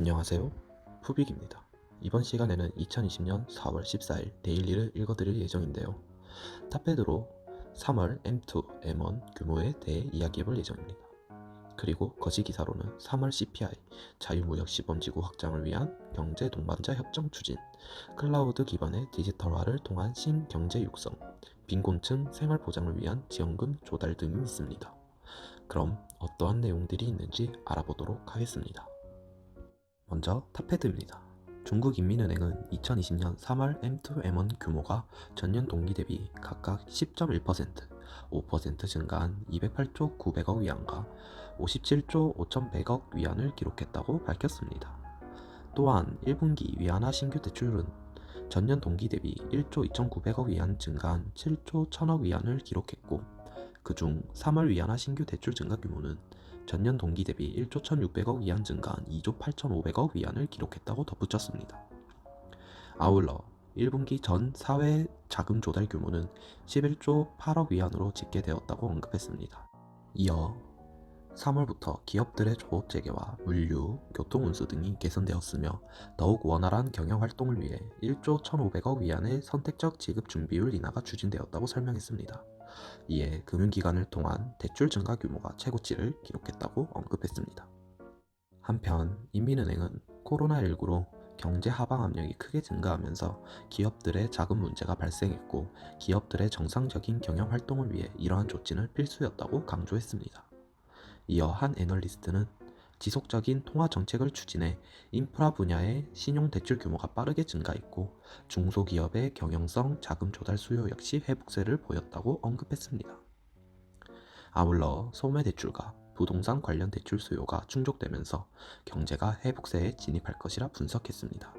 안녕하세요. 푸빅입니다. 이번 시간에는 2020년 4월 14일 데일리를 읽어드릴 예정인데요. 탑헤드로 3월 M2, M1 규모에 대해 이야기해볼 예정입니다. 그리고 거시기사로는 3월 CPI, 자유무역시범지구 확장을 위한 경제 동반자 협정 추진, 클라우드 기반의 디지털화를 통한 신경제 육성, 빈곤층 생활보장을 위한 지원금 조달 등이 있습니다. 그럼 어떠한 내용들이 있는지 알아보도록 하겠습니다. 먼저 탑헤드입니다. 중국인민은행은 2020년 3월 M2, M1 규모가 전년 동기 대비 각각 10.1%, 5% 증가한 208조 900억 위안과 57조 5,100억 위안을 기록했다고 밝혔습니다. 또한 1분기 위안화 신규 대출은 전년 동기 대비 1조 2,900억 위안 증가한 7조 1,000억 위안을 기록했고, 그중 3월 위안화 신규 대출 증가 규모는 전년 동기 대비 1조 1,600억 위안 증가한 2조 8,500억 위안을 기록했다고 덧붙였습니다. 아울러 1분기 전 사회 자금 조달 규모는 11조 8억 위안으로 집계되었다고 언급했습니다. 이어 3월부터 기업들의 조업 재개와 물류, 교통 운수 등이 개선되었으며 더욱 원활한 경영 활동을 위해 1조 1,500억 위안의 선택적 지급 준비율 인하가 추진되었다고 설명했습니다. 이에 금융기관을 통한 대출 증가 규모가 최고치를 기록했다고 언급했습니다. 한편 인민은행은 코로나19로 경제 하방 압력이 크게 증가하면서 기업들의 자금 문제가 발생했고, 기업들의 정상적인 경영 활동을 위해 이러한 조치는 필수였다고 강조했습니다. 이어 한 애널리스트는 지속적인 통화 정책을 추진해 인프라 분야의 신용 대출 규모가 빠르게 증가했고, 중소기업의 경영성 자금 조달 수요 역시 회복세를 보였다고 언급했습니다. 아울러 소매 대출과 부동산 관련 대출 수요가 충족되면서 경제가 회복세에 진입할 것이라 분석했습니다.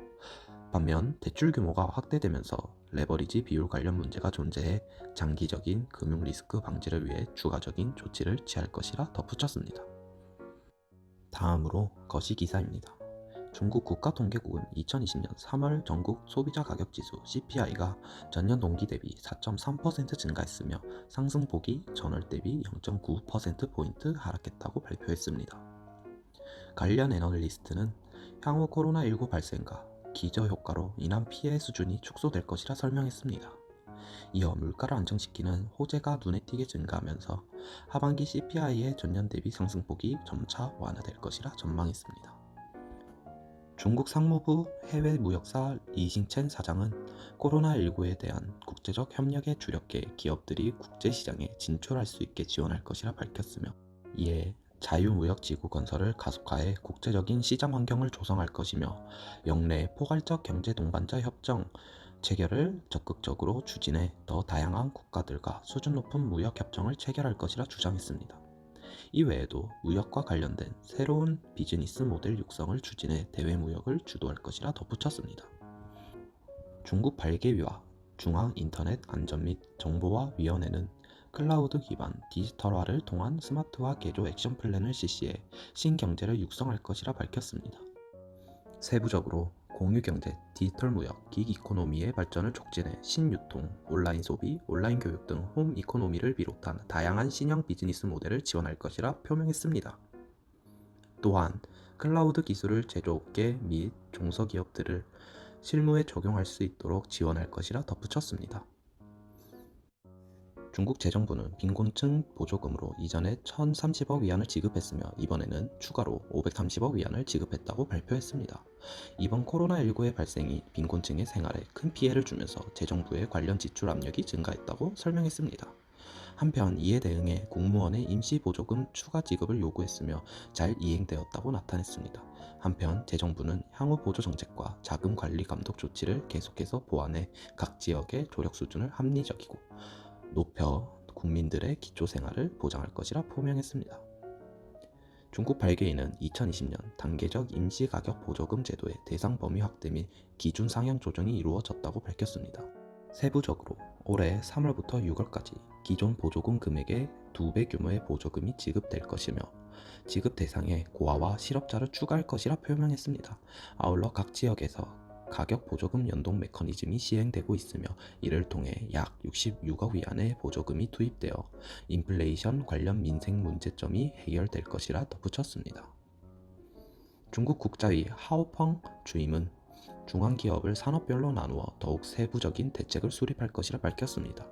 반면 대출 규모가 확대되면서 레버리지 비율 관련 문제가 존재해 장기적인 금융 리스크 방지를 위해 추가적인 조치를 취할 것이라 덧붙였습니다. 다음으로 거시기사입니다. 중국 국가통계국은 2020년 3월 전국 소비자 가격지수 CPI가 전년 동기 대비 4.3% 증가했으며 상승폭이 전월 대비 0.9%포인트 하락했다고 발표했습니다. 관련 애널리스트는 향후 코로나19 발생과 기저효과로 인한 피해 수준이 축소될 것이라 설명했습니다. 이어 물가를 안정시키는 호재가 눈에 띄게 증가하면서 하반기 CPI의 전년 대비 상승폭이 점차 완화될 것이라 전망했습니다. 중국 상무부 해외무역사 리싱첸 사장은 코로나19에 대한 국제적 협력에 주력해 기업들이 국제시장에 진출할 수 있게 지원할 것이라 밝혔으며, 이에 자유무역지구 건설을 가속화해 국제적인 시장 환경을 조성할 것이며, 영내 포괄적 경제 동반자 협정 체결을 적극적으로 추진해 더 다양한 국가들과 수준 높은 무역 협정을 체결할 것이라 주장했습니다. 이외에도 무역과 관련된 새로운 비즈니스 모델 육성을 추진해 대외 무역을 주도할 것이라 덧붙였습니다. 중국 발개위와 중앙인터넷 안전 및 정보화 위원회는 클라우드 기반 디지털화를 통한 스마트화 개조 액션 플랜을 실시해 신경제를 육성할 것이라 밝혔습니다. 세부적으로 공유경제, 디지털 무역, 기기코노미의 발전을 촉진해 신유통, 온라인 소비, 온라인 교육 등 홈 이코노미를 비롯한 다양한 신형 비즈니스 모델을 지원할 것이라 표명했습니다. 또한 클라우드 기술을 제조업계 및 중소기업들을 실무에 적용할 수 있도록 지원할 것이라 덧붙였습니다. 중국 재정부는 빈곤층 보조금으로 이전에 1,030억 위안을 지급했으며 이번에는 추가로 530억 위안을 지급했다고 발표했습니다. 이번 코로나19의 발생이 빈곤층의 생활에 큰 피해를 주면서 재정부의 관련 지출 압력이 증가했다고 설명했습니다. 한편 이에 대응해 공무원의 임시보조금 추가 지급을 요구했으며 잘 이행되었다고 나타냈습니다. 한편 재정부는 향후 보조정책과 자금관리 감독 조치를 계속해서 보완해 각 지역의 조력 수준을 합리적이고 높여 국민들의 기초생활을 보장할 것이라 표명했습니다. 중국 발개인은 2020년 단계적 임시가격 보조금 제도의 대상 범위 확대 및 기준 상향 조정이 이루어졌다고 밝혔습니다. 세부적으로 올해 3월부터 6월까지 기존 보조금 금액의 2배 규모의 보조금이 지급될 것이며, 지급 대상에 고아와 실업자를 추가할 것이라 표명했습니다. 아울러 각 지역에서 가격 보조금 연동 메커니즘이 시행되고 있으며, 이를 통해 약 66억 위안의 보조금이 투입되어 인플레이션 관련 민생 문제점이 해결될 것이라 덧붙였습니다. 중국 국자위 하오펑 주임은 중앙기업을 산업별로 나누어 더욱 세부적인 대책을 수립할 것이라 밝혔습니다.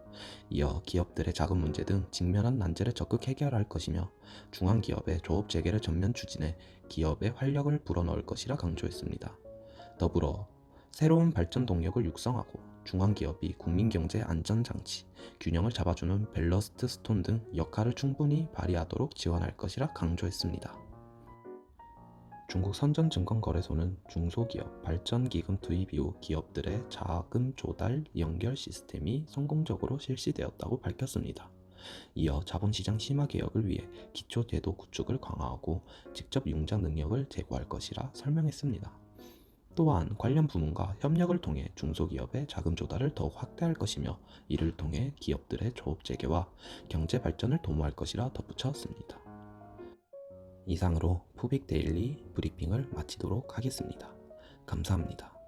이어 기업들의 자금 문제 등 직면한 난제를 적극 해결할 것이며 중앙기업의 조업재개를 전면 추진해 기업의 활력을 불어넣을 것이라 강조했습니다. 더불어 새로운 발전 동력을 육성하고 중앙기업이 국민경제 안전장치, 균형을 잡아주는 밸러스트 스톤 등 역할을 충분히 발휘하도록 지원할 것이라 강조했습니다. 중국 선전증권거래소는 중소기업 발전기금 투입 이후 기업들의 자금 조달 연결 시스템이 성공적으로 실시되었다고 밝혔습니다. 이어 자본시장 심화 개혁을 위해 기초 제도 구축을 강화하고 직접 융자 능력을 제고할 것이라 설명했습니다. 또한 관련 부문과 협력을 통해 중소기업의 자금 조달을 더욱 확대할 것이며 이를 통해 기업들의 조업 재개와 경제 발전을 도모할 것이라 덧붙였습니다. 이상으로 푸빅 데일리 브리핑을 마치도록 하겠습니다. 감사합니다.